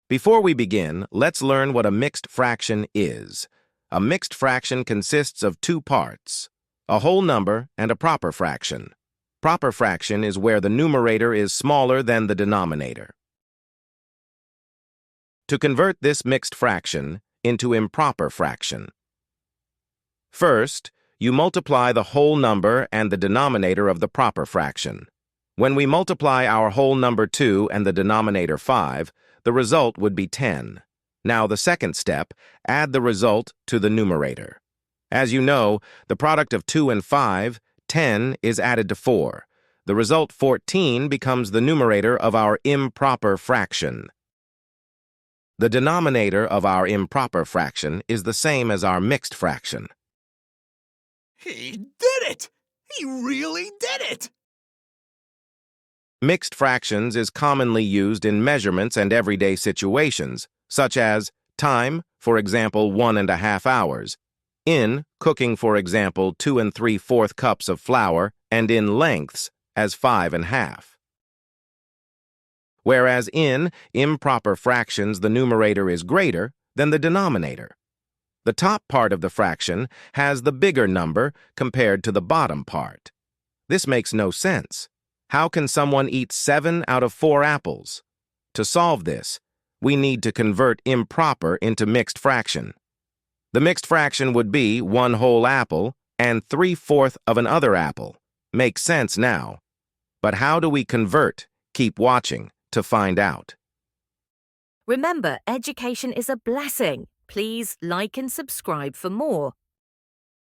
Before we begin, let's learn what a mixed fraction is. A mixed fraction consists of two parts, a whole number and a proper fraction. Proper fraction is where the numerator is smaller than the denominator. To convert this mixed fraction into improper fraction. First, you multiply the whole number and the denominator of the proper fraction. When we multiply our whole number 2 and the denominator 5, the result would be 10. Now, the second step, add the result to the numerator. As you know, the product of 2 and 5, 10, is added to 4. The result 14 becomes the numerator of our improper fraction. The denominator of our improper fraction is the same as our mixed fraction. He did it! He really did it! Mixed fractions is commonly used in measurements and everyday situations, such as time, for example, 1.5 hours, in cooking, for example, 2 3/4 cups of flour, and in lengths, as 5.5. Whereas in improper fractions, the numerator is greater than the denominator. The top part of the fraction has the bigger number compared to the bottom part. This makes no sense. How can someone eat 7 out of 4 apples? To solve this, we need to convert improper into mixed fraction. The mixed fraction would be 1 whole apple and 3/4 of another apple. Makes sense now. But how do we convert? Keep watching to find out. Remember, education is a blessing. Please like and subscribe for more.